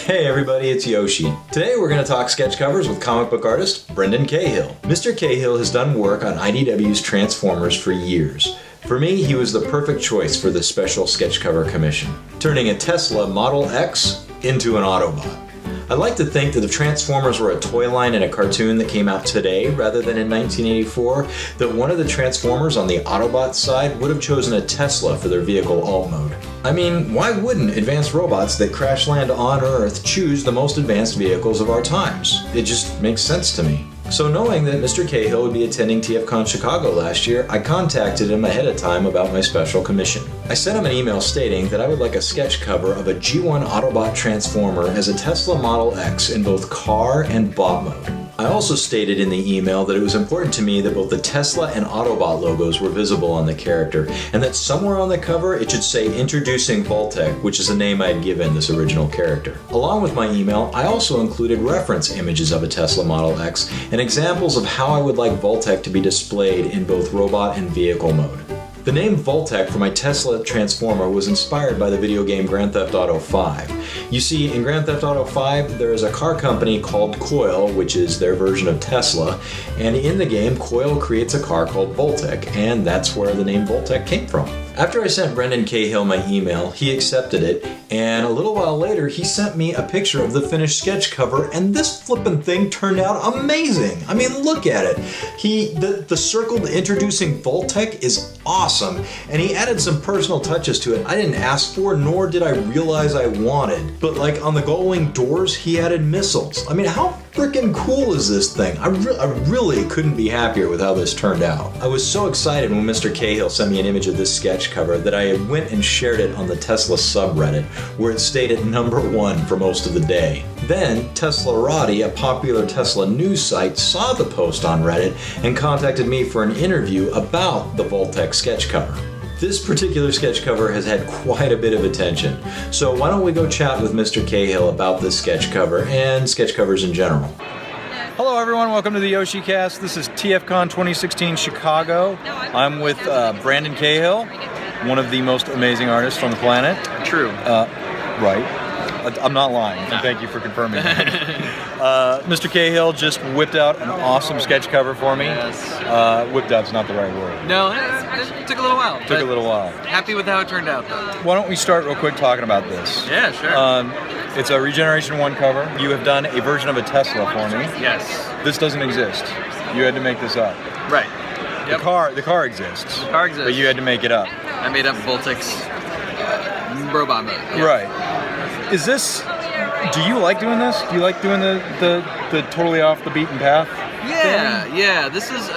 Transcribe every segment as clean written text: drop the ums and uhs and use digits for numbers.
Hey everybody, it's Yoshi. Today we're going to talk sketch covers with comic book artist Brendan Cahill. Mr. Cahill has done work on IDW's Transformers for years. For me, he was the perfect choice for this special sketch cover commission, turning a Tesla Model X into an Autobot. I like to think that if Transformers were a toy line in a cartoon that came out today rather than in 1984, that one of the Transformers on the Autobot side would have chosen a Tesla for their vehicle alt mode. I mean, why wouldn't advanced robots that crash land on Earth choose the most advanced vehicles of our times? It just makes sense to me. So knowing that Mr. Cahill would be attending TFCon Chicago last year, I contacted him ahead of time about my special commission. I sent him an email stating that I would like a sketch cover of a G1 Autobot Transformer as a Tesla Model X in both car and bot mode. I also stated in the email that it was important to me that both the Tesla and Autobot logos were visible on the character, and that somewhere on the cover it should say Introducing Voltec, which is the name I had given this original character. Along with my email, I also included reference images of a Tesla Model X and examples of how I would like Voltec to be displayed in both robot and vehicle mode. The name Voltec for my Tesla Transformer was inspired by the video game Grand Theft Auto 5. You see, in Grand Theft Auto 5, there is a car company called Coil, which is their version of Tesla, and in the game, Coil creates a car called Voltec, and that's where the name Voltec came from. After I sent Brendan Cahill my email, he accepted it, and a little while later, he sent me a picture of the finished sketch cover, and this flippin' thing turned out amazing. I mean, look at it. The circled Introducing Voltec is awesome, and he added some personal touches to it I didn't ask for, nor did I realize I wanted. But like on the gull-wing doors, he added missiles. I mean, how freaking cool is this thing? I really couldn't be happier with how this turned out. I was so excited when Mr. Cahill sent me an image of this sketch cover that I went and shared it on the Tesla subreddit, where it stayed at #1 for most of the day. Then, Teslarati, a popular Tesla news site, saw the post on Reddit and contacted me for an interview about the Voltec sketch cover. This particular sketch cover has had quite a bit of attention, so why don't we go chat with Mr. Cahill about this sketch cover and sketch covers in general. Hello everyone, welcome to the YOSHICAST. This is TFCon 2016 Chicago. I'm with Brendan Cahill, one of the most amazing artists on the planet. True. Right. I'm not lying, and thank you for confirming that. Mr. Cahill just whipped out an awesome sketch cover for me. Yes. Whipped out's not the right word. No, it took a little while. Took a little while. Happy with how it turned out, though. Why don't we start real quick talking about this? Yeah, sure. It's a Regeneration 1 cover. You have done a version of a Tesla for me. Yes. This doesn't exist. You had to make this up. Right. Yep. The car exists. The car exists. But you had to make it up. I made up Voltec's robot mode. Yeah. Right. Is this... Do you like doing this? Do you like doing the totally off the beaten path thing? Yeah. This is,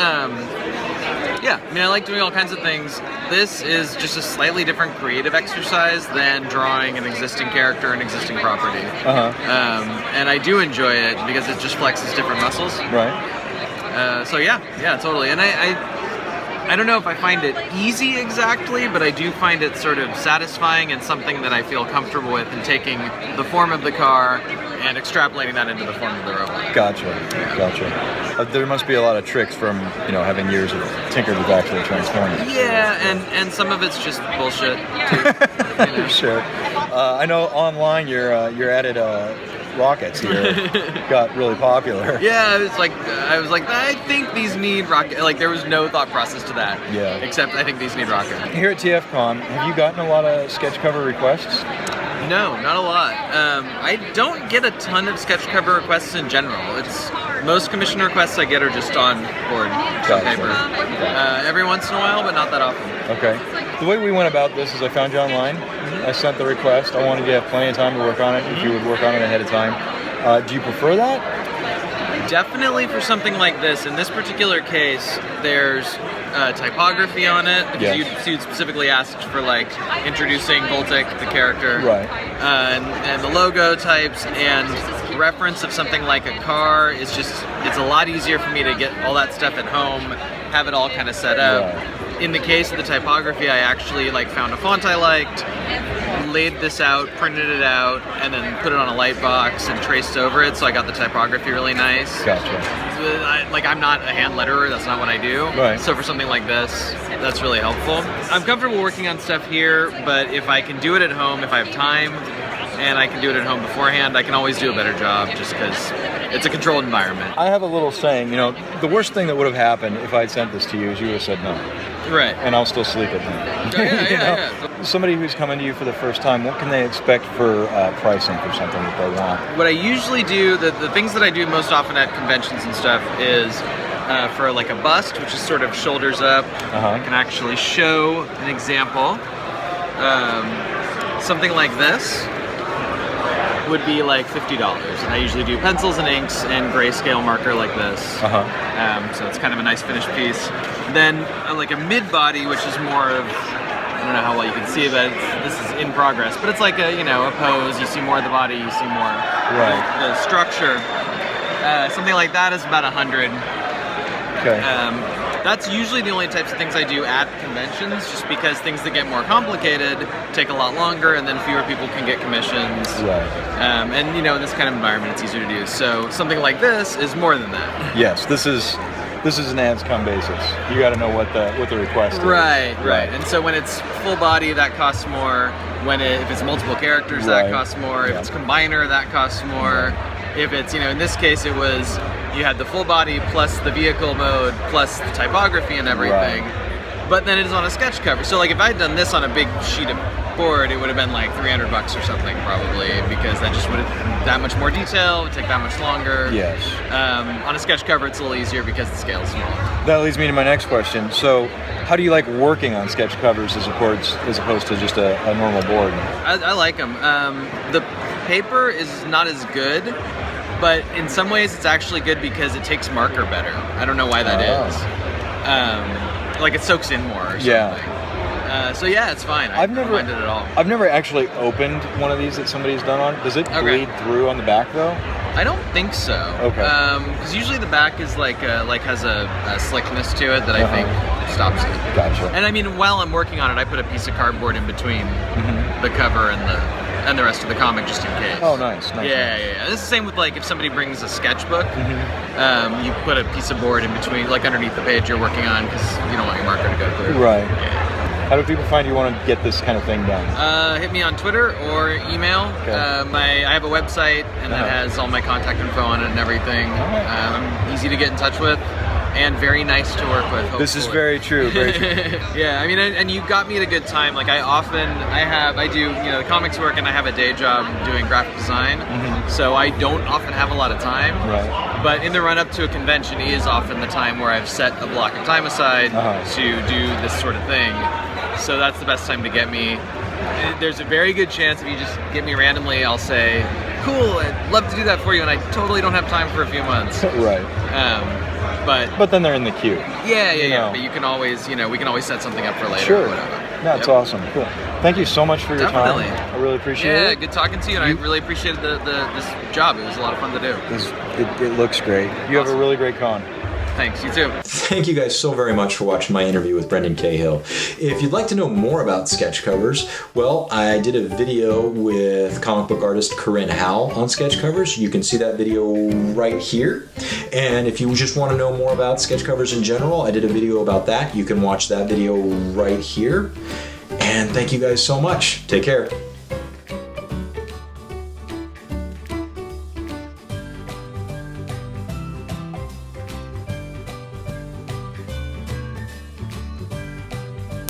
yeah. I mean, I like doing all kinds of things. This is just a slightly different creative exercise than drawing an existing character and existing property. And I do enjoy it because it just flexes different muscles. Right. So yeah, totally. And I don't know if I find it easy exactly, but I do find it sort of satisfying and something that I feel comfortable with in taking the form of the car and extrapolating that into the form of the robot. Gotcha. There must be a lot of tricks from, having years of tinkered with actual Transformers. Yeah, and some of it's just bullshit too. Sure. I know online your added rockets here got really popular. Yeah, I was like, I think these need rocket. Like, there was no thought process to that. Yeah. Except I think these need rocket. Here at TFCon, have you gotten a lot of sketch cover requests? No, not a lot. I don't get a ton of sketch cover requests in general. Most commission requests I get are just on board, on paper. Every once in a while, but not that often. Okay. The way we went about this is I found you online. I sent the request. I wanted you to have plenty of time to work on it if you would work on it ahead of time. Do you prefer that? Definitely for something like this. In this particular case, there's typography on it because you'd specifically asked for introducing Voltec, the character, right? And the logo types and reference of something like a car is it's a lot easier for me to get all that stuff at home, have it all kind of set up. Right. In the case of the typography, I actually found a font I liked, laid this out, printed it out, and then put it on a light box and traced over it, so I got the typography really nice. Gotcha. I'm not a hand letterer, that's not what I do. Right. So for something like this, that's really helpful. I'm comfortable working on stuff here, but if I can do it at home, if I have time, and I can do it at home beforehand, I can always do a better job just because it's a controlled environment. I have a little saying, the worst thing that would have happened if I'd sent this to you is you would have said no. Right. And I'll still sleep at night. Yeah. Somebody who's coming to you for the first time, what can they expect for pricing for something that they want? What I usually do, the things that I do most often at conventions and stuff is for like a bust, which is sort of shoulders up. I can actually show an example. Something like this would be like $50, and I usually do pencils and inks and grayscale marker like this. So it's kind of a nice finished piece. Then like a mid body, which is more of, I don't know how well you can see it, but this is in progress. But it's like a pose. You see more of the body, you see more the structure. Something like that is about 100. Okay. That's usually the only types of things I do at conventions, just because things that get more complicated take a lot longer, and then fewer people can get commissions. Right. And in this kind of environment, it's easier to do. So something like this is more than that. Yes, this is an as-come basis. You got to know what the request is. Right. And so when it's full body, that costs more. If it's multiple characters, that costs more. If it's combiner, that costs more. If it's, in this case, it was, you had the full body plus the vehicle mode plus the typography and everything. But then it is on a sketch cover. So like if I'd done this on a big sheet of board, it would have been like $300 or something probably, because that just would have that much more detail, would take that much longer. Yes. On a sketch cover, it's a little easier because the scale is smaller. That leads me to my next question. So how do you like working on sketch covers as opposed to just a normal board? I like them. The paper is not as good, but in some ways it's actually good because it takes marker better. I don't know why that is. Like it soaks in more or something. So yeah, it's fine. I don't mind it at all. I've never actually opened one of these that somebody's done on. Does it bleed through on the back though? I don't think so. Okay. Because usually the back is has a slickness to it that I think stops it. Gotcha. And I mean, while I'm working on it, I put a piece of cardboard in between the cover and the rest of the comic just in case. Oh, nice. Yeah. It's the same with like if somebody brings a sketchbook, you put a piece of board in between, like underneath the page you're working on, because you don't want your marker to go through. Right. Yeah. How do people find you want to get this kind of thing done? Hit me on Twitter or email. Okay. I have a website, and that has all my contact info on it and everything. I'm easy to get in touch with, and very nice to work with. Hopefully. This is very true. Very true. Yeah, I mean, and you got me at a good time. Like I do the comics work, and I have a day job doing graphic design, so I don't often have a lot of time. Right. But in the run up to a convention is often the time where I've set a block of time aside to do this sort of thing. So that's the best time to get me. There's a very good chance if you just get me randomly, I'll say, cool, I'd love to do that for you, and I totally don't have time for a few months. Right. But then they're in the queue. Yeah. But you can always, we can always set something up for later. Sure. Or whatever. That's awesome. Cool. Thank you so much for your time. I really appreciate it. Yeah, good talking to you, and I really appreciated this job. It was a lot of fun to do. It looks great. You have a really great con. Thanks, you too. Thank you guys so very much for watching my interview with Brendan Cahill. If you'd like to know more about sketch covers, well, I did a video with comic book artist Corinne Howell on sketch covers. You can see that video right here. And if you just want to know more about sketch covers in general, I did a video about that. You can watch that video right here. And thank you guys so much. Take care.